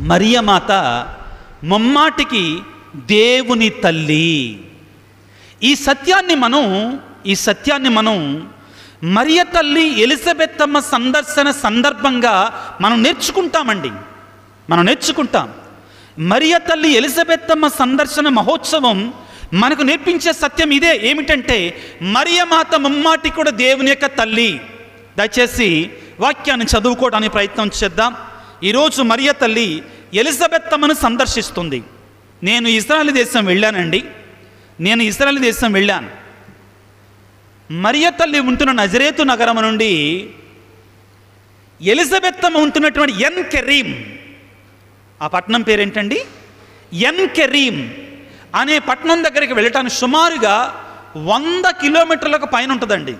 మరియమాత ముమ్మాటికి దేవుని తల్లి. ఈ సత్యాన్ని మనం మరియ తల్లి ఎలిజబెత్తమ్మ సందర్శన సందర్భంగా మనం నేర్చుకుంటాం. మరియ తల్లి ఎలిజబెత్తమ్మ సందర్శన మహోత్సవం మనకు నేర్పించే సత్యం ఇదే. ఏమిటంటే మరియమాత ముమ్మాటికి కూడా దేవుని యొక్క తల్లి. దయచేసి వాక్యాన్ని చదువుకోవడానికి ప్రయత్నం చేద్దాం. ఈరోజు మరియ తల్లి ఎలిజబెత్తమ్మను సందర్శిస్తుంది. నేను ఇశ్రాయేలు దేశం వెళ్ళాను. మరియ తల్లి ఉంటున్న నజరేతు నగరం నుండి ఎలిజబెత్తమ్మ ఉంటున్నటువంటి ఎన్కెరీమ్, ఆ పట్టణం పేరేంటండి? ఎన్కెరీమ్ అనే పట్టణం దగ్గరికి వెళ్ళటానికి సుమారుగా 100 కిలోమీటర్లకు పైన ఉంటుందండి.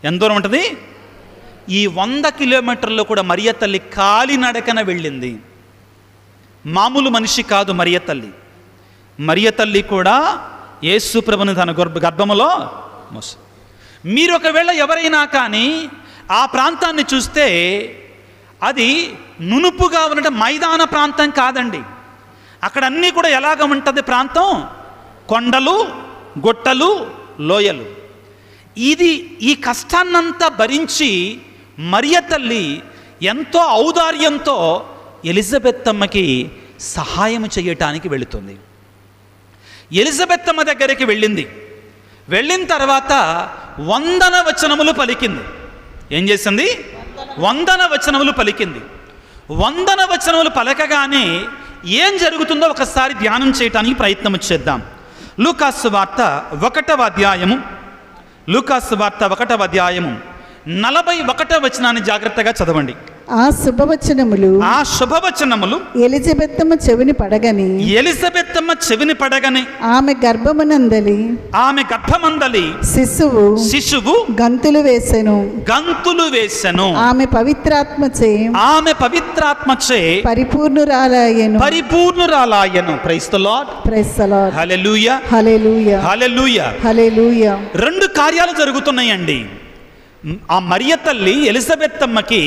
ఎంత దూరం ఉంటుంది? ఈ 100 కిలోమీటర్లో కూడా మరియ తల్లి కాలినడకన వెళ్ళింది. మామూలు మనిషి కాదు మరియ తల్లి. మరియ తల్లి కూడా యేసు ప్రభుని తన గర్భములో మోసి. మీరు ఒకవేళ ఎవరైనా కానీ ఆ ప్రాంతాన్ని చూస్తే అది నునుపుగా ఉన్నట్టు మైదాన ప్రాంతం కాదండి. అక్కడ అన్నీ కూడా ఎలాగ ఉంటుంది ప్రాంతం? కొండలు, గుట్టలు, లోయలు. ఈ కష్టాన్నంతా భరించి మరియ తల్లి ఎంతో ఔదార్యంతో ఎలిజబెత్తమ్మకి సహాయం చేయటానికి వెళుతుంది. ఎలిజబెత్తమ్మ దగ్గరికి వెళ్ళిన తర్వాత వందన వచనములు పలికింది. ఏం చేసింది? వందన వచనములు పలికింది. వందన వచనములు పలకగానే ఏం జరుగుతుందో ఒకసారి ధ్యానం చేయటానికి ప్రయత్నం చేద్దాం. లూకాసు వార్త 1వ అధ్యాయము 41వ వచనాన్ని జాగ్రత్తగా చదవండి. ఆ శుభవచనములు ఎలిజబెత్తమ్మ చెవిని పడగని ఆమె గర్భమందలి శిశువు గంతులు వేసెను. ఆమె పవిత్రాత్మచే పరిపూర్ణురాలాయను. Praise the lord. Hallelujah, hallelujah, hallelujah, hallelujah. 2 కార్యాలు జరుగుతున్నాయండి. ఆ మరియ తల్లి ఎలిజబెత్తమ్మకి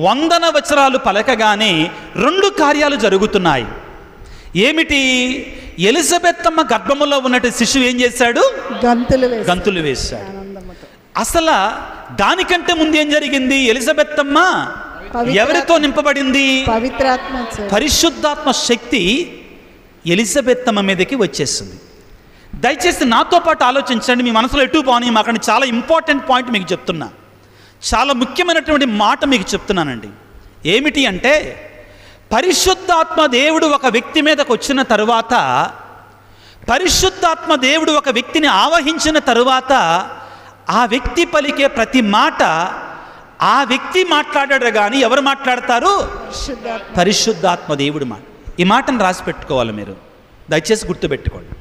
వందన వచనాలు పలకగానే 2 కార్యాలు జరుగుతున్నాయి. ఏమిటి? ఎలిజబెత్తమ్మ గర్భములో ఉన్నట్టు శిశువు ఏం చేశాడు? గంతులు వేశాడు. అసలు దానికంటే ముందు ఏం జరిగింది? ఎలిజబెత్తమ్మ ఎవరితో నింపబడింది? పరిశుద్ధాత్మ శక్తి ఎలిజబెత్తమ్మ మీదకి వచ్చేసింది. దయచేసి నాతో పాటు ఆలోచించండి. మీ మనసులో ఎటు పోనీ, మాకండి చాలా ఇంపార్టెంట్ పాయింట్ మీకు చెప్తున్నా. చాలా ముఖ్యమైనటువంటి మాట మీకు చెప్తున్నానండి. ఏమిటి అంటే, పరిశుద్ధాత్మ దేవుడు ఒక వ్యక్తి మీదకి వచ్చిన తరువాత, పరిశుద్ధాత్మ దేవుడు ఒక వ్యక్తిని ఆవహించిన తరువాత, ఆ వ్యక్తి పలికే ప్రతి మాట ఆ వ్యక్తి మాట్లాడాడు కానీ ఎవరు మాట్లాడతారు? పరిశుద్ధాత్మ దేవుడు మాట. ఈ మాటను రాసి పెట్టుకోవాలి మీరు. దయచేసి గుర్తుపెట్టుకోండి.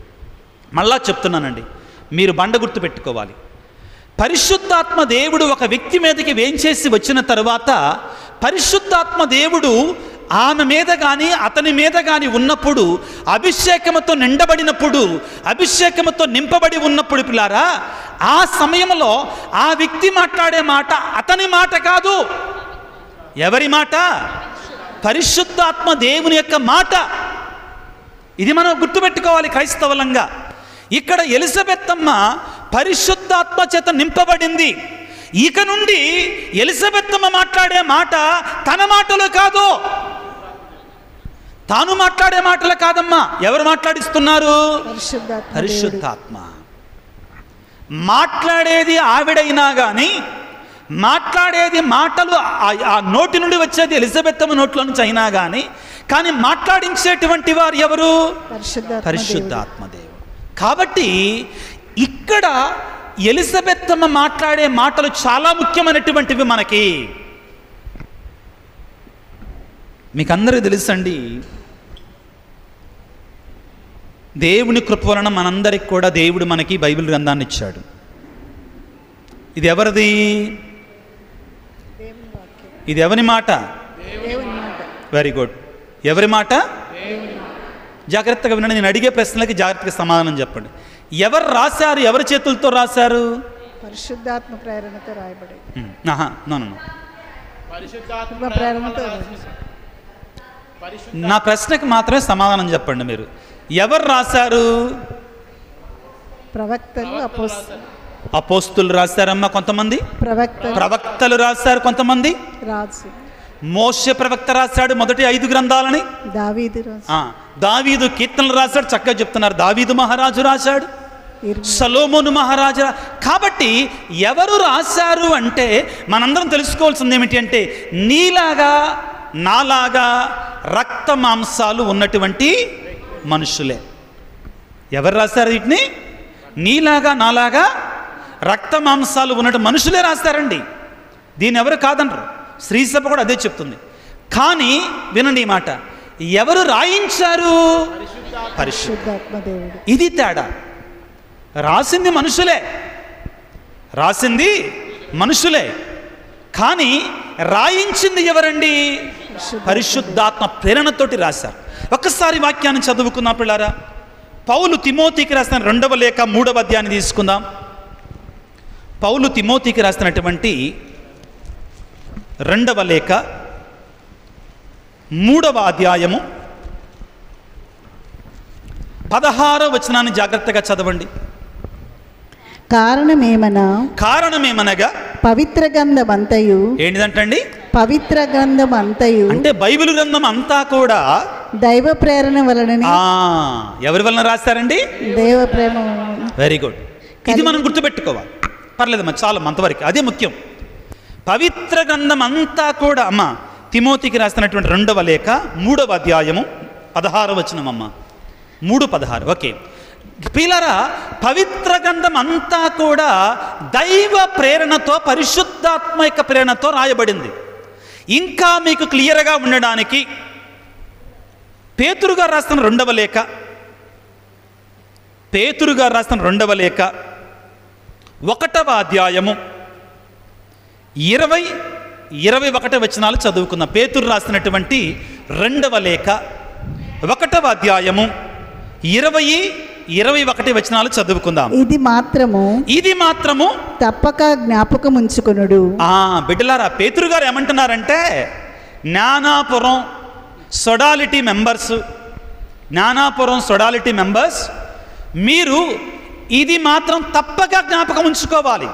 మళ్ళా చెప్తున్నానండి, మీరు బండ గుర్తు పెట్టుకోవాలి. పరిశుద్ధాత్మ దేవుడు ఒక వ్యక్తి మీదకి వేంచేసి వచ్చిన తరువాత, పరిశుద్ధాత్మ దేవుడు ఆమె మీద కానీ అతని మీద కానీ ఉన్నప్పుడు, అభిషేకముతో నిండబడినప్పుడు, అభిషేకముతో నింపబడి ఉన్నప్పుడు పిల్లారా, ఆ సమయంలో ఆ వ్యక్తి మాట్లాడే మాట అతని మాట కాదు. ఎవరి మాట? పరిశుద్ధాత్మ దేవుని యొక్క మాట. ఇది మనం గుర్తుపెట్టుకోవాలి క్రైస్తవులంగా. ఇక్కడ ఎలిజబెత్తమ్మ పరిశుద్ధాత్మ చేత నింపబడింది. ఇక నుండి ఎలిజబెత్తమ్మ మాట్లాడే మాట తన మాటలు కాదు, తాను మాట్లాడే మాటలు కాదమ్మా. ఎవరు మాట్లాడిస్తున్నారు? పరిశుద్ధాత్మ. మాట్లాడేది ఆవిడైనా కానీ, మాట్లాడేది మాటలు ఆ నోటి నుండి వచ్చేది ఎలిజబెత్తమ్మ నోట్లో నుంచి అయినా కానీ మాట్లాడించేటువంటి వారు ఎవరు? పరిశుద్ధాత్మ దేవుడు. కాబట్టి ఇక్కడ ఎలిజబెత్తమ్మ మాట్లాడే మాటలు చాలా ముఖ్యమైనటువంటివి మనకి. మీకు అందరికీ తెలుసండి, దేవుని కృప వలన మనందరికి కూడా దేవుడు మనకి బైబిల్ గ్రంథాన్ని ఇచ్చాడు. ఇది ఎవరిది? ఇది ఎవరి మాట? Very good. ఎవరి మాట? జాగ్రత్తగా వినండి. నేను అడిగే ప్రశ్నలకి జాగ్రత్తగా సమాధానం చెప్పండి. ఎవరు రాశారు? ఎవరి చేతులతో రాశారు? పరిశుద్ధాత్మ ప్రేరణతో రాయబడింది. నా ప్రశ్నకి మాత్రమే సమాధానం చెప్పండి మీరు. ఎవరు రాశారు? ప్రవక్తలు, అపోస్తులు రాశారమ్మా కొంతమంది, ప్రవక్తలు రాశారు కొంతమంది, రాజు మోషే ప్రవక్త రాశాడు మొదటి 5 గ్రంథాలని, దావీదు కీర్తనలు రాశాడు, చక్కగా చెప్తున్నారు. దావీదు మహారాజు రాశాడు, సొలొమోను మహారాజు. కాబట్టి ఎవరు రాశారు అంటే మనందరం తెలుసుకోవాల్సింది ఏమిటి అంటే, నీలాగా నాలాగా రక్త మాంసాలు ఉన్నటువంటి మనుషులే. ఎవరు రాశారు వీటిని? నీలాగా నాలాగా రక్త మాంసాలు ఉన్నట్టు మనుషులే రాస్తారండి. దీన్ని ఎవరు కాదనరు. శ్రీసభ కూడా అదే చెప్తుంది. కానీ వినండి ఈ మాట, ఎవరు రాయించారు? పరిశుద్ధాత్మ దేవుడు. ఇది తేడా. రాసింది మనుషులే, రాసింది మనుషులే, కానీ రాయించింది ఎవరండి? పరిశుద్ధాత్మ ప్రేరణతోటి రాశారు. ఒక్కసారి వాక్యాన్ని చదువుకున్న పిల్లారా, పౌలు తిమోతికి రాసిన 2వ లేఖ 3వ అధ్యాయాన్ని తీసుకుందాం. పౌలు తిమోతికి రాసినటువంటి 2వ లేఖ 3వ అధ్యాయము 16వ వచనాన్ని జాగ్రత్తగా చదవండి. కారణమేమనగా పవిత్ర గ్రంథమంతయు. ఏంటిదంటండి? పవిత్ర గ్రంథమంతయు అంటే బైబిల్ గ్రంథం అంతా కూడా దైవ ప్రేరణ వలనని. ఎవరి వలన రాస్తారండి? దైవ ప్రేమ. Very good. ఇది మనం గుర్తుపెట్టుకోవాలి. పర్లేదమ్మా, చాలా అంతవరకు అదే ముఖ్యం. పవిత్ర గ్రంథం అంతా కూడా అమ్మ తిమోతికి రాసినటువంటి 2వ లేఖ 3వ అధ్యాయము 16వ వచనం అమ్మ, 3:16. ఓకే పిల్లరా, పవిత్ర గ్రంథం అంతా కూడా దైవ ప్రేరణతో, పరిశుద్ధాత్మక ప్రేరణతో రాయబడింది. ఇంకా మీకు క్లియర్గా ఉండడానికి పేతురు గారు రాసిన 2వ లేఖ, పేతురు గారు రాసిన 2వ లేఖ 1వ అధ్యాయము 20-21 వచనాలు చదువుకుందాం. పేతురు రాసినటువంటి 2వ లేఖ 1వ అధ్యాయము 20-21 వచనాలు చదువుకుందాం. ఇది మాత్రము తప్పక జ్ఞాపకం ఉంచుకొనుడు. బిడ్డలారా, పేతురు గారు ఏమంటున్నారంటే, జ్ఞానాపురం సొడాలిటీ మెంబర్స్ మీరు ఇది మాత్రం తప్పక జ్ఞాపకం ఉంచుకోవాలి,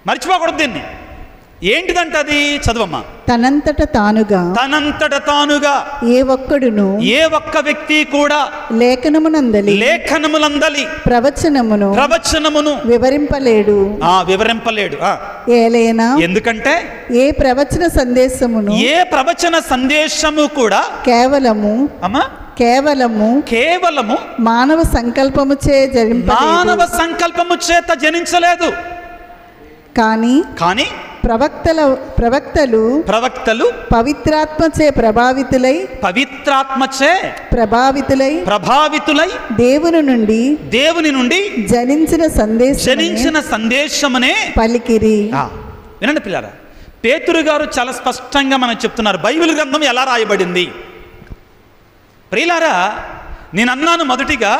మర్చిపోకూడదు దీన్ని. ఏంటిదంట అది? చదవమ్మా. తనంతట తానుగా ఏ ఒక్క వ్యక్తి కూడా లేఖనములందలి ప్రవచనమును వివరింపలేడు. ఏలైనా ఎందుకంటే ఏ ప్రవచన సందేశము కూడా కేవలము మానవ సంకల్పము చేత జనించలేదు. కానీ ప్రవక్తలు పవిత్రాత్మచే ప్రభావితులై దేవుని నుండి జనించిన సందేశమునే పలికిరి. వినండి పిల్లారా, పేతురు గారు చాలా స్పష్టంగా మనం చెప్తున్నారు బైబిల్ గ్రంథం ఎలా రాయబడింది. ప్రియులారా, నేను అన్నాను మొదటిగా,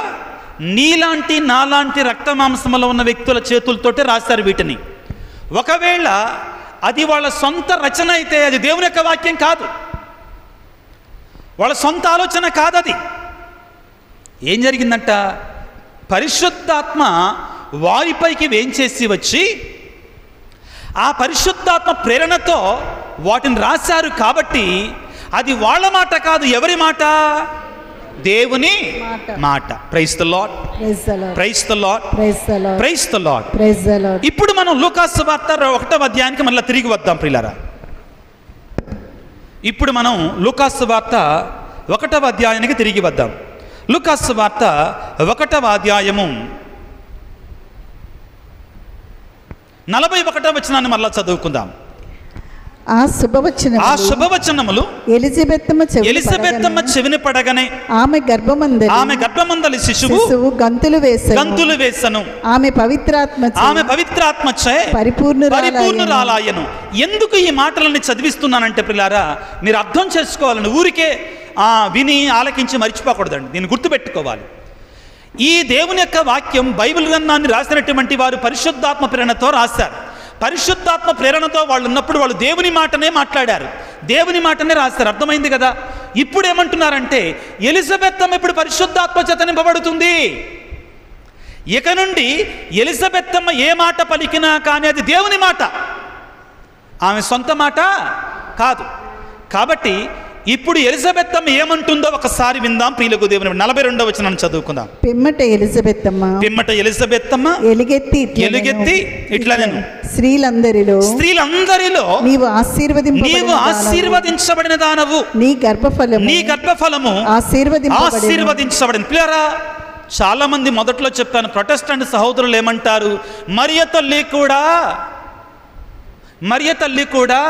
నీలాంటి నాలాంటి రక్త మాంసములో ఉన్న వ్యక్తుల చేతులతోటే రాశారు వీటిని. ఒకవేళ అది వాళ్ళ సొంత రచన అయితే అది దేవుని యొక్క వాక్యం కాదు, వాళ్ళ సొంత ఆలోచన కాదు. అది ఏం జరిగిందంట? పరిశుద్ధాత్మ వారిపైకి వేంచేసి వచ్చి ఆ పరిశుద్ధాత్మ ప్రేరణతో వాటిని రాశారు. కాబట్టి అది వాళ్ళ మాట కాదు, ఎవరి మాట? దేవుని మాట. Praise the lord, praise the lord, praise the Lord. ఇప్పుడు మనం లూకాసు వార్త 1వ అధ్యాయానికి మళ్ళీ తిరిగి వద్దాం ప్రియులారా. ఇప్పుడు మనం లూకాసు వార్త 1వ అధ్యాయానికి తిరిగి వద్దాం. లూకాసు వార్త 1వ అధ్యాయము 41వ వచనాన్ని మళ్ళా చదువుకుందాం. ఆ శుభవచనములు ఎలిజబెత్తమ్మ చెవిని పడగానే ఆమె గర్భమందలి శిశువు గంతులు వేసెను. ఆమె పవిత్రాత్మచే పరిపూర్ణురాలాయెను. ఎందుకు ఈ మాటలని చదివిస్తున్నానంటే పిల్లారా, మీరు అర్థం చేసుకోవాలని, ఊరికే విని ఆలకించి మర్చిపోకూడదండి. దీన్ని గుర్తుపెట్టుకోవాలి. ఈ దేవుని యొక్క వాక్యం, బైబిల్ గ్రంథాన్ని రాసినటువంటి వారు పరిశుద్ధాత్మ ప్రేరణతో రాశారు. పరిశుద్ధాత్మ ప్రేరణతో వాళ్ళు ఉన్నప్పుడు వాళ్ళు దేవుని మాటనే మాట్లాడారు, దేవుని మాటనే రాస్తారు. అర్థమైంది కదా? ఇప్పుడు ఏమంటున్నారంటే ఎలిజబెత్ అమ్మ ఇప్పుడు పరిశుద్ధాత్మ చేత నింపబడుతుంది. ఇక నుండి ఎలిజబెత్ అమ్మ ఏ మాట పలికినా కానీ అది దేవుని మాట, ఆమె సొంత మాట కాదు. కాబట్టి ఇప్పుడు ఎలిజబెత్ అమ్మ ఏమంటుందో ఒకసారి విందాం ప్రియులకు దేవుని. 42వ వచనం చదువుకుందాం. పిమ్మట ఎలిజబెత్ అమ్మ ఎలుగెత్తి ఇట్లా నేను స్త్రీలందరిలో నీవు ఆశీర్వదించబడిన దానవు, నీ గర్భఫలము ఆశీర్వదించబడింది. పిల్లరా, చాలా మంది మొదట్లో చెప్పాను, ప్రొటెస్టెంట్ సహోదరులు ఏమంటారు, మరియ తల్లి కూడా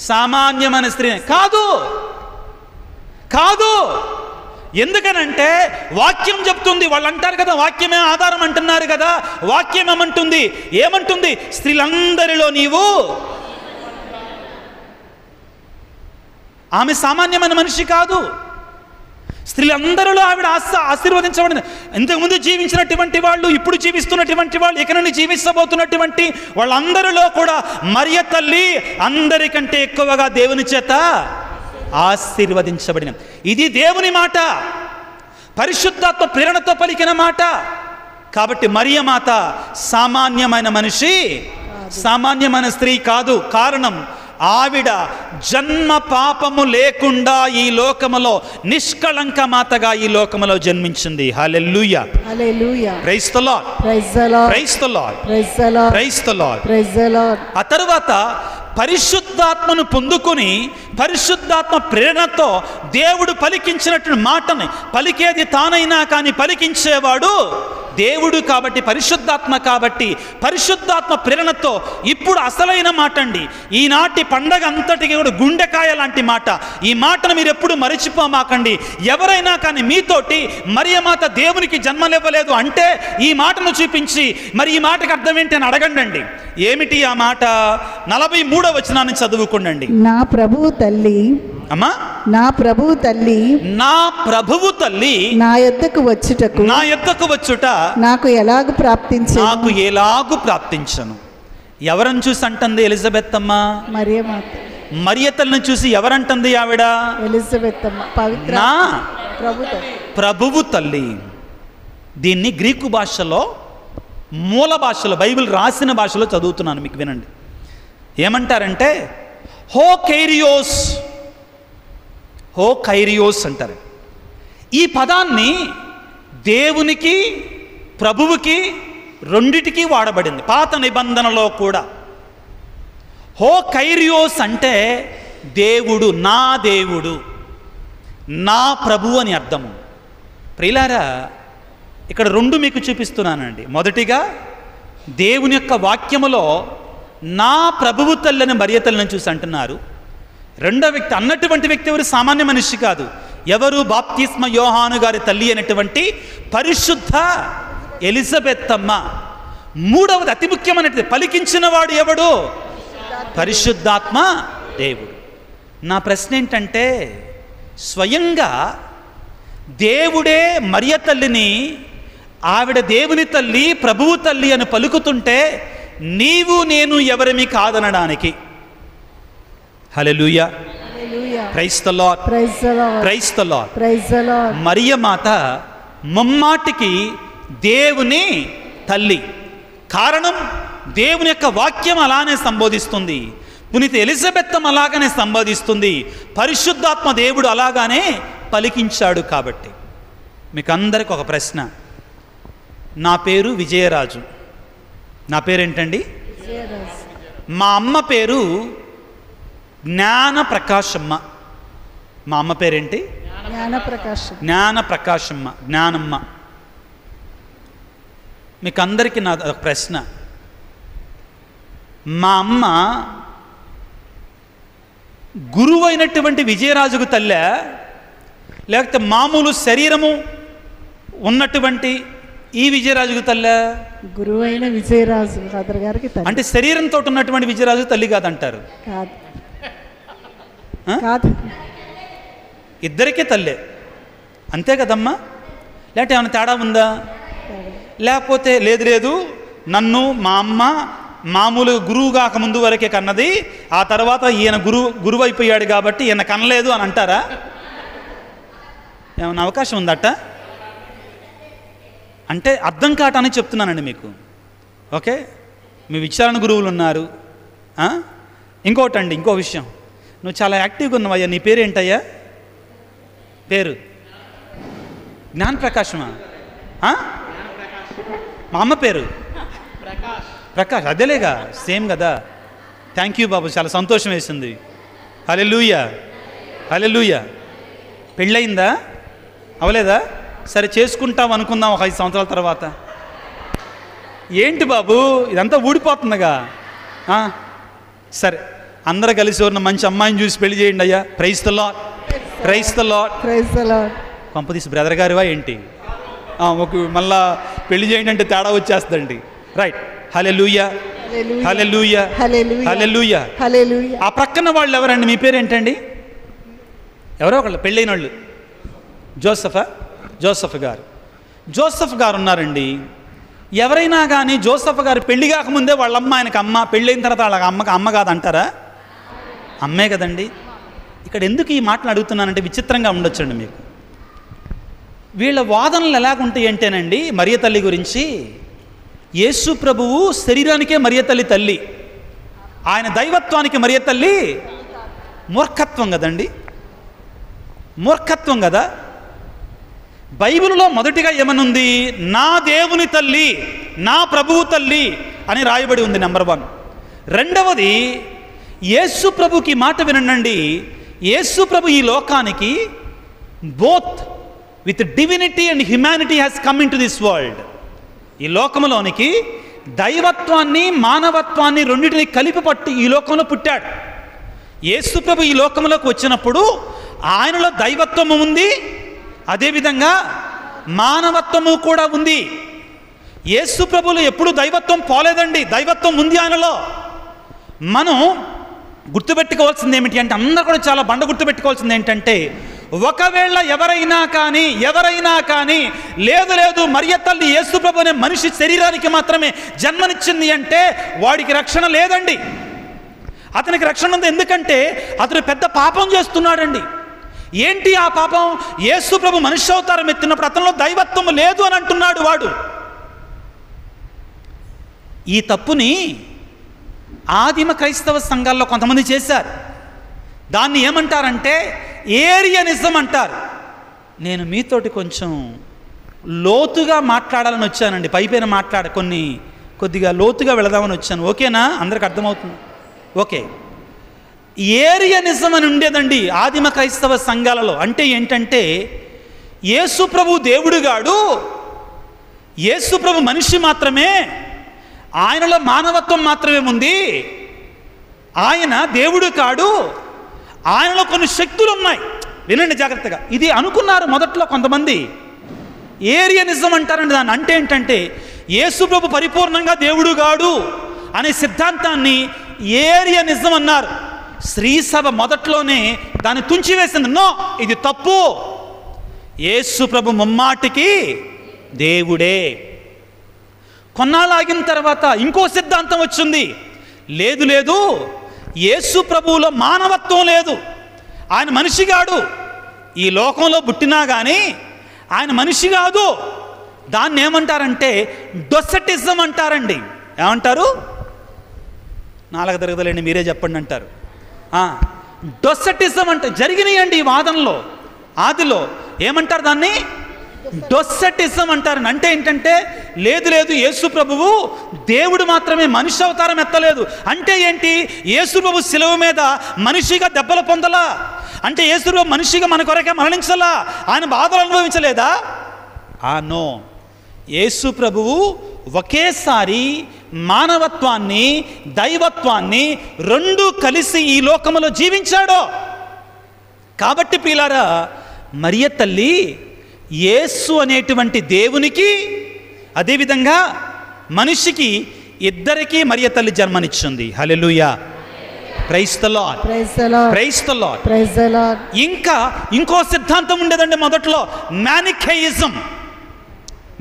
సామాన్యమైన స్త్రీ కాదు. ఎందుకనంటే వాక్యం చెప్తుంది. వాళ్ళు అంటారు కదా వాక్యమే ఆధారం అంటున్నారు కదా, వాక్యం ఏమంటుంది? స్త్రీలందరిలో నీవు, ఆమె సామాన్యమైన మనిషి కాదు. స్త్రీలందరిలో ఆవిడ ఆశీర్వదించబడింది. ఇంతకుముందు జీవించినటువంటి వాళ్ళు, ఇప్పుడు జీవిస్తున్నటువంటి వాళ్ళు, ఇక నుండి జీవిస్తబోతున్నటువంటి వాళ్ళందరిలో కూడా మరియ తల్లి అందరికంటే ఎక్కువగా దేవుని చేత ఆశీర్వదించబడిన. ఇది దేవుని మాట, పరిశుద్ధాత్మ ప్రేరణతో పలికిన మాట. కాబట్టి మరియ మాత సామాన్యమైన మనిషి, సామాన్యమైన స్త్రీ కాదు. కారణం, ఆవిడ జన్మ పాపము లేకుండా ఈ లోకములో నిష్కళంక మాతగా ఈ లోకములో జన్మించింది. Hallelujah, praise the lord, praise the lord, praise the lord. ఆ తరువాత పరిశుద్ధాత్మను పొందుకుని పరిశుద్ధాత్మ ప్రేరణతో దేవుడు పలికించినటువంటి మాటని, పలికేది తానైనా కానీ పలికించేవాడు దేవుడు. కాబట్టి పరిశుద్ధాత్మ, కాబట్టి పరిశుద్ధాత్మ ప్రేరణతో ఇప్పుడు అసలైన మాట అండి, ఈనాటి పండగ అంతటికి కూడా గుండెకాయ లాంటి మాట. ఈ మాటను మీరు ఎప్పుడు మరచిపోమాకండి. ఎవరైనా కానీ మీతోటి మరియమాత దేవునికి జన్మనివ్వలేదు అంటే ఈ మాటను చూపించి మరి ఈ మాటకు అర్థం ఏంటి అని అడగండి. ఏమిటి ఆ మాట? 43వ వచనాన్ని చదువుకోండి. నా ప్రభువు తల్లి నా యొద్దకు వచ్చుట నాకు ఎలాగు ప్రాప్తించను. ఎవరని చూసి అంటుంది ఎలిజబెత్ అమ్మ? మరియతల్ని చూసి ఎవరంటుంది ఆవిడ? ఎలిజబెత్ అమ్మ, పవిత్ర నా ప్రభువు తల్లి. దీన్ని గ్రీకు భాషలో, మూల భాషలో, బైబిల్ రాసిన భాషలో చదువుతున్నాను, మీకు వినండి. ఏమంటారంటే హో కైరియోస్ అంటారు. ఈ పదాన్ని దేవునికి ప్రభువుకి రెండిటికి వాడబడింది పాత నిబంధనలో కూడా. హో కైరియోస్ అంటే దేవుడు, నా ప్రభువు అని అర్థము. ప్రియులారా, ఇక్కడ రెండు మీకు చూపిస్తున్నానండి. మొదటిగా దేవుని యొక్క వాక్యములో నా ప్రభువు తల్లిని మరియ తల్లిని చూసి అంటున్నారు. రెండో వ్యక్తి, అన్నటువంటి వ్యక్తి ఎవరు? సామాన్య మనిషి కాదు. ఎవరు? బాప్తిస్మ యోహాను గారి తల్లి అయినటువంటి పరిశుద్ధ ఎలిజబెత్ అమ్మ. మూడవది అతి ముఖ్యమైనది, పలికించిన వాడు ఎవడు? పరిశుద్ధాత్మ దేవుడు. నా ప్రశ్న ఏంటంటే, స్వయంగా దేవుడే మరియ తల్లిని ఆవిడ దేవుని తల్లి, ప్రభువు తల్లి అని పలుకుతుంటే నీవు నేను ఎవరిమి కాదనడానికి? Hallelujah, praise the lord, praise the lord. Mariya మాత ముమ్మాటికి దేవుని తల్లి. కారణం, దేవుని యొక్క వాక్యం అలానే సంబోధిస్తుంది, పునీత ఎలిజబెత్ అలాగనే సంబోధిస్తుంది, పరిశుద్ధాత్మ దేవుడు అలాగానే పలికించాడు. కాబట్టి మీకు అందరికి ఒక ప్రశ్న. నా పేరు విజయరాజు. నా పేరేంటండి? మా అమ్మ పేరు జ్ఞాన ప్రకాశమ్మ. మా అమ్మ పేరేంటి? జ్ఞాన ప్రకాశమ్మ, జ్ఞానమ్మ. మీకు అందరికీ నా ప్రశ్న. మా అమ్మ గురువు అయినటువంటి విజయరాజుకు తల్లే, లేకపోతే మామూలు శరీరము ఉన్నటువంటి ఈ విజయరాజుకు తల్లే? గురువు అయిన విజయరాజు గారికి తల్లి. అంటే శరీరంతో ఉన్నటువంటి విజయరాజు తల్లి కాదంటారు? కాదు, ఇద్దరికీ తల్లే, అంతే కదమ్మా? లేకపోతే ఏమైనా తేడా ఉందా? లేకపోతే లేదు, నన్ను మా అమ్మ మామూలు గురువు కాక ముందు వరకే కన్నది, ఆ తర్వాత ఈయన గురువు అయిపోయాడు కాబట్టి ఈయన కనలేదు అని అంటారా? ఏమైనా అవకాశం ఉందట? అంటే అర్థం కావటానికి చెప్తున్నానండి మీకు. ఓకే, మీ విచారణ గురువులు ఉన్నారు. ఇంకోటండి, ఇంకో విషయం, నువ్వు చాలా యాక్టివ్గా ఉన్నావయ్యా. నీ పేరు ఏంటయ్యా? పేరు జ్ఞానప్రకాశమా? మా అమ్మ పేరు ప్రకాష్. అదేలేగా, సేమ్ కదా. థ్యాంక్ యూ బాబు, చాలా సంతోషం వేసింది. హల్లెలూయా, హల్లెలూయా. పెళ్ళయిందా? అవలేదా? సరే, చేసుకుంటాం అనుకుందాం ఒక 5 సంవత్సరాల తర్వాత. ఏంటి బాబు ఇదంతా ఊడిపోతుందిగా. సరే, అందరూ కలిసి ఉన్న మంచి అమ్మాయిని చూసి పెళ్లి చేయండి అయ్యా. Praise the lord, praise the lord, praise the lord. పంపదీసి బ్రదర్ గారివా ఏంటి? ఒక మళ్ళా పెళ్లి చేయండి అంటే తేడా వచ్చేస్తుందండి. Right. Hallelujah, hallelujah, hallelujah, hallelujah. ఆ ప్రక్కన వాళ్ళు ఎవరండి? మీ పేరు ఏంటండి? ఎవరో ఒకళ్ళు పెళ్ళైన వాళ్ళు. జోసఫ్ గారు. జోసఫ్ గారు ఉన్నారండి. ఎవరైనా కానీ జోసఫ్ గారు పెళ్లి కాకముందే వాళ్ళ అమ్మ ఆయనకు అమ్మ, పెళ్ళైన తర్వాత వాళ్ళ అమ్మకి అమ్మ కాదంటారా? అమ్మే కదండి. ఇక్కడ ఎందుకు ఈ మాటలు అడుగుతున్నానంటే విచిత్రంగా ఉండొచ్చండి మీకు. వీళ్ళ వాదనలు ఎలాగుంటాయి అంటేనండి, మరియ తల్లి గురించి, యేసు ప్రభువు శరీరానికే మరియ తల్లి తల్లి, ఆయన దైవత్వానికి మరియ తల్లి మూర్ఖత్వం కదండి, మూర్ఖత్వం కదా. బైబిల్లో మొదటిగా ఏమనుంది? నా దేవుని తల్లి, నా ప్రభువు తల్లి అని రాయబడి ఉంది, నెంబర్ 1. రెండవది, యేసు ప్రభుకి మాట వినండి. యేసు ప్రభు ఈ లోకానికి both with divinity and humanity has come in to this world. ఈ లోకంలోనికి దైవత్వాన్ని మానవత్వాన్ని రెండింటిని కలిపి పట్టి ఈ లోకంలో పుట్టాడు. యేసు ప్రభు ఈ లోకంలోకి వచ్చినప్పుడు ఆయనలో దైవత్వము ఉంది, అదేవిధంగా మానవత్వము కూడా ఉంది. యేసు ప్రభులో ఎప్పుడు దైవత్వం పోలేదండి, దైవత్వం ఉంది ఆయనలో. మనం గుర్తుపెట్టుకోవాల్సింది ఏమిటి అంటే, అందరూ కూడా చాలా బండ గుర్తుపెట్టుకోవాల్సింది ఏంటంటే, ఒకవేళ ఎవరైనా కానీ లేదు మరియ తల్లి యేసు ప్రభు అనే మనిషి శరీరానికి మాత్రమే జన్మనిచ్చింది అంటే వాడికి రక్షణ లేదండి. అతనికి రక్షణ ఉంది. ఎందుకంటే అతను పెద్ద పాపం చేస్తున్నాడండి. ఏంటి ఆ పాపం? యేసు ప్రభు మనుష్య అవతారం ఎత్తినప్పుడు అతనిలో దైవత్వం లేదు అని అంటున్నాడు వాడు. ఈ తప్పుని ఆదిమ క్రైస్తవ సంఘాల్లో కొంతమంది చేశారు. దాన్ని ఏమంటారంటే ఏరియనిజం అంటారు. నేను మీతోటి కొంచెం లోతుగా మాట్లాడాలని వచ్చానండి. పైపైన కొద్దిగా లోతుగా వెళదామని వచ్చాను. ఓకేనా? అందరికి అర్థమవుతుంది? ఓకే. ఏరియనిజం అని ఉండేదండి ఆదిమ క్రైస్తవ సంఘాలలో. అంటే ఏంటంటే, యేసు ప్రభు దేవుడుగాడు, యేసు ప్రభు మనిషి మాత్రమే, ఆయనలో మానవత్వం మాత్రమే ఉంది, ఆయన దేవుడు కాడు, ఆయనలో కొన్ని శక్తులు ఉన్నాయి. వినండి జాగ్రత్తగా. ఇది అనుకున్నారు మొదట్లో కొంతమంది. ఏరియనిజం అంటారండి దాన్ని. అంటే ఏంటంటే, యేసు ప్రభు పరిపూర్ణంగా దేవుడు కాడు అనే సిద్ధాంతాన్ని ఏరియనిజం అన్నారు. శ్రీసభ మొదట్లోనే దాన్ని తుంచివేసింది. నో, ఇది తప్పు, యేసు ప్రభు ముమ్మాటికి దేవుడే. కొన్నాళ్ళు ఆగిన తర్వాత ఇంకో సిద్ధాంతం వచ్చింది. లేదు యేసు ప్రభువులో మానవత్వం లేదు, ఆయన మనిషి కాడు, ఈ లోకంలో పుట్టినా కానీ ఆయన మనిషి కాదు. దాన్ని ఏమంటారంటే డొసటిజం అంటారండి. ఏమంటారు? 4 తరగతులండి, మీరే చెప్పండి అంటారు. డొసటిజం అంటే జరిగినాయండి ఈ వాదనలో. ఆదిలో ఏమంటారు దాన్ని? డొసటిజం అంటారు. అంటే ఏంటంటే, లేదు యేసు ప్రభువు దేవుడు మాత్రమే, మనిషి అవతారం ఎత్తలేదు. అంటే ఏంటి? యేసు ప్రభు శిలువ మీద మనిషిగా దెబ్బలు పొందలా? అంటే యేసు ప్రభు మనిషిగా మన కొరకే మరణించలా? ఆయన బాధలు అనుభవించలేదా? నో. యేసు ప్రభువు ఒకేసారి మానవత్వాన్ని దైవత్వాన్ని రెండూ కలిసి ఈ లోకములో జీవించాడు. కాబట్టి ప్రియులారా, మరియ తల్లి యేసు అనేటువంటి దేవునికి అదేవిధంగా మనిషికి ఇద్దరికీ మరియ తల్లి జన్మనిచ్చింది. Hallelujah, praise the lord, praise the lord, praise the lord. ఇంకా ఇంకో సిద్ధాంతం ఉండేదండి మొదట్లో, మ్యానిఖేయిజం.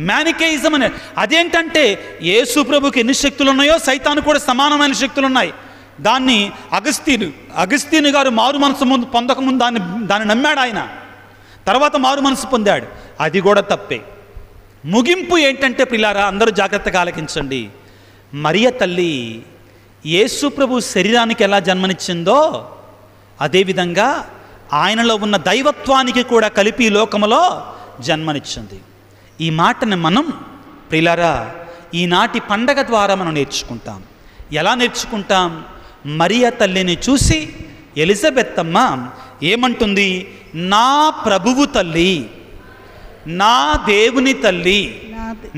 మ్యానికేయిజం అనే అదేంటంటే యేసు ప్రభుకి ఎన్ని శక్తులు ఉన్నాయో సైతాను కూడా సమానమైన శక్తులు ఉన్నాయి. దాన్ని అగస్తీను గారు మారు మనసు పొందకముందు దాన్ని నమ్మాడు. ఆయన తర్వాత మారు మనసు పొందాడు. అది కూడా తప్పే. ముగింపు ఏంటంటే ప్రియులారా, అందరూ జాగ్రత్తగా ఆలకించండి. మరియ తల్లి యేసు ప్రభు శరీరానికి ఎలా జన్మనిచ్చిందో అదేవిధంగా ఆయనలో ఉన్న దైవత్వానికి కూడా కలిపి లోకములో జన్మనిచ్చింది. ఈ మాటని మనం ప్రియులారా ఈనాటి పండగ ద్వారా మనం నేర్చుకుంటాం. ఎలా నేర్చుకుంటాం? మరియ తల్లిని చూసి ఎలిజబెత్ అమ్మ ఏమంటుంది? నా ప్రభువు తల్లి, నా దేవుని తల్లి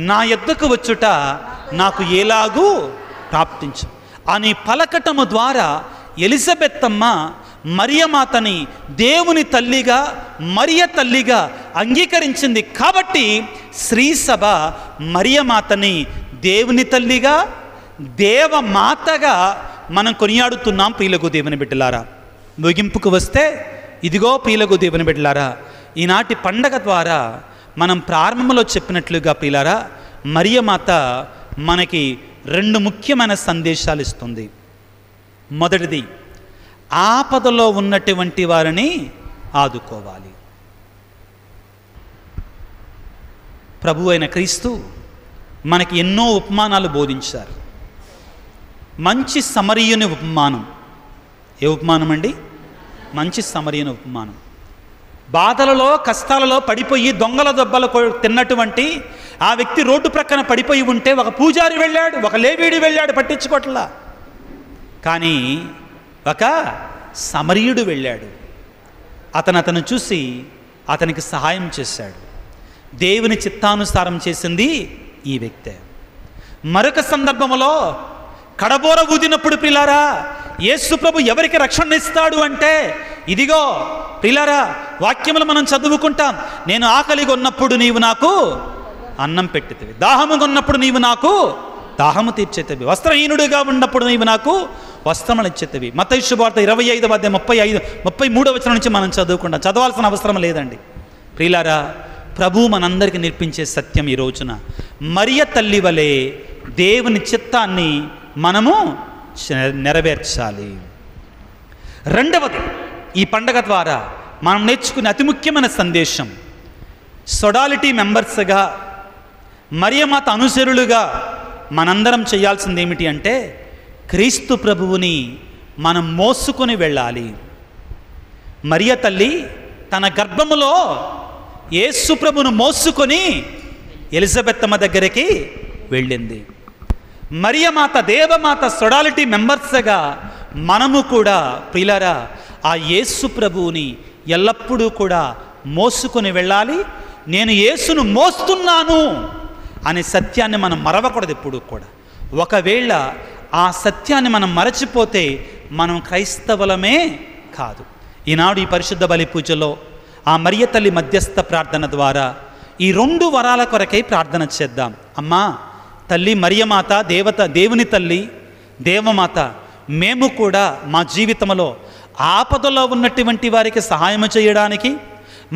నా యొద్దకు వచ్చుట నాకు ఎలాగూ ప్రాప్తించు అని పలకటము ద్వారా ఎలిజబెత్ అమ్మ మరియమాతని దేవుని తల్లిగా మరియ తల్లిగా అంగీకరించింది. కాబట్టి శ్రీసభ మరియమాతని దేవుని తల్లిగా దేవమాతగా మనం కొనియాడుతున్నాం. ప్రియులకు దేవుని బిడ్డలారా, ముగింపుకు వస్తే ఇదిగో ప్రియులకు దేవుని బిడ్డలారా, ఈనాటి పండగ ద్వారా మనం ప్రారంభంలో చెప్పినట్లుగా ప్రియులారా మరియమాత మనకి 2 ముఖ్యమైన సందేశాలు ఇస్తుంది. మొదటిది, ఆపదలో ఉన్నటువంటి వారిని ఆదుకోవాలి. ప్రభు అయిన క్రీస్తు మనకి ఎన్నో ఉపమానాలు బోధించారు. మంచి సమరయుని ఉపమానం. ఏ ఉపమానం అండి? మంచి సమరయుని ఉపమానం. బాధలలో కష్టాలలో పడిపోయి దొంగల దెబ్బలు తిన్నటువంటి ఆ వ్యక్తి రోడ్డు ప్రక్కన పడిపోయి ఉంటే ఒక పూజారి వెళ్ళాడు, ఒక లేవీడు వెళ్ళాడు, పట్టించుకోవట్లా. కానీ ఒక సమరయుడు వెళ్ళాడు. అతను చూసి అతనికి సహాయం చేశాడు. దేవుని చిత్తానుసారం చేసింది ఈ వ్యక్తే. మరొక సందర్భంలో కడబోర ఊదినప్పుడు ప్రియులారా యేసు ప్రభు ఎవరికి రక్షణ ఇస్తాడు అంటే, ఇదిగో ప్రియులారా వాక్యములు మనం చదువుకుంటాం. నేను ఆకలిగా ఉన్నప్పుడు నీవు నాకు అన్నం పెట్టితివి, దాహముగా ఉన్నప్పుడు నీవు నాకు దాహము తీర్చేతివి, వస్త్రహీనుడిగా ఉన్నప్పుడు నీవు నాకు వస్త్రములు ఇచ్చేతివి. మత్తయి శుభవార్త 25వ అధ్యాయం 33వ వచనం నుంచి మనం చదువుకుంటాం. చదవాల్సిన అవసరం లేదండి. ప్రియులారా ప్రభు మనందరికీ నేర్పించే సత్యం ఈ రోజున మరియ తల్లి వలె దేవుని చిత్తాన్ని మనము నెరవేర్చాలి. రెండవది, ఈ పండగ ద్వారా మనం నేర్చుకునే అతి ముఖ్యమైన సందేశం, సొడాలిటీ మెంబర్స్గా మరియమాత అనుసరులుగా మనందరం చేయాల్సింది ఏమిటి అంటే, క్రీస్తు ప్రభువుని మనం మోసుకొని వెళ్ళాలి. మరియ తల్లి తన గర్భములో యేసు ప్రభును మోసుకొని ఎలిజబెత్ అమ్మ దగ్గరికి వెళ్ళింది. మరియమాత దేవమాత సొడాలిటీ మెంబర్స్గా మనము కూడా ప్రియులారా ఆ యేసు ప్రభువుని ఎల్లప్పుడూ కూడా మోసుకొని వెళ్ళాలి. నేను యేసును మోస్తున్నాను అనే సత్యాన్ని మనం మరవకూడదు ఎప్పుడు కూడా. ఒకవేళ ఆ సత్యాన్ని మనం మరచిపోతే మనం క్రైస్తవులమే కాదు. ఈనాడు ఈ పరిశుద్ధ బలి పూజలో ఆ మరియ తల్లి మధ్యస్థ ప్రార్థన ద్వారా ఈ 2 వరాల కొరకై ప్రార్థన చేద్దాం. అమ్మా తల్లి మరియమాత, దేవుని తల్లి దేవమాత, మేము కూడా మా జీవితంలో ఆపదలో ఉన్నటువంటి వారికి సహాయం చేయడానికి,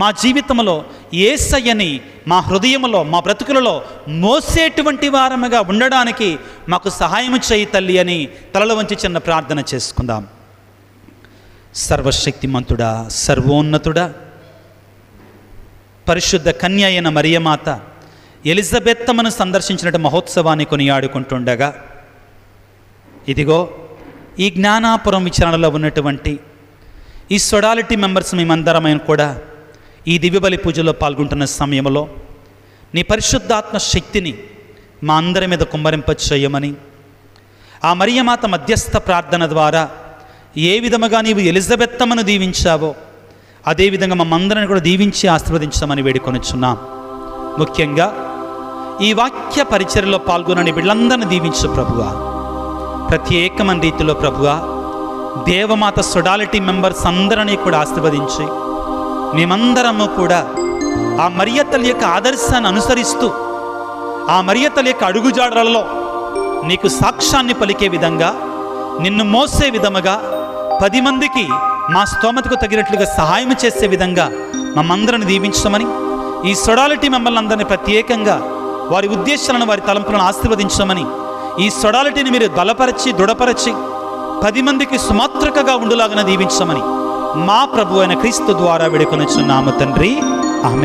మా జీవితంలో యేసయ్యని మా హృదయంలో మా బ్రతుకులలో మోసేటువంటి వారముగా ఉండడానికి మాకు సహాయం చేయి తల్లి అని తలలో వంచి చిన్న ప్రార్థన చేసుకుందాం. సర్వశక్తిమంతుడా, సర్వోన్నతుడా, పరిశుద్ధ కన్య అయిన మరియమాత ఎలిజబెత్ అమ్మను సందర్శించిన మహోత్సవాన్ని కొనియాడుకుంటుండగా, ఇదిగో ఈ జ్ఞానాపురం విచారణలో ఉన్నటువంటి ఈ సొడాలిటీ మెంబర్స్ మేమందరమైన కూడా ఈ దివ్యబలి పూజలో పాల్గొంటున్న సమయంలో నీ పరిశుద్ధాత్మ శక్తిని మా అందరి మీద కుమ్మరింపచేయమని, ఆ మరియమాత మధ్యస్థ ప్రార్థన ద్వారా ఏ విధముగా నీవు ఎలిజబెత్ అమ్మను దీవించావో అదేవిధంగా మమ్మందరిని కూడా దీవించి ఆశీర్వదించమని వేడుకొనిచున్నాం. ముఖ్యంగా ఈ వాక్య పరిచర్యలో పాల్గొనని వీళ్ళందరినీ దీవించు ప్రభువా. ప్రత్యేకమైన రీతిలో ప్రభువా దేవమాత సొడాలిటీ మెంబర్స్ అందరినీ కూడా ఆశీర్వదించి మేమందరము కూడా ఆ మరియ తల్లి యొక్క ఆదర్శాన్ని అనుసరిస్తూ ఆ మరియ తల్లి యొక్క అడుగుజాడలలో నీకు సాక్ష్యాన్ని పలికే విధంగా, నిన్ను మోసే విధముగా, 10 మందికి మా స్తోమతకు తగినట్లుగా సహాయం చేసే విధంగా మమ్మందరిని దీవించమని, ఈ సొడాలిటీ మమ్మల్ని అందరినీ ప్రత్యేకంగా వారి ఉద్దేశాలను, వారి తలంపులను ఆశీర్వదించమని, ఈ సొడాలిటీని మీరు బలపరచి దృఢపరచి 10 మందికి సుమాత్రకగా ఉండులాగా దీవించమని మా ప్రభు అయిన క్రీస్తు ద్వారా వేడుకొనుచున్నాము తండ్రి. ఆమేన్.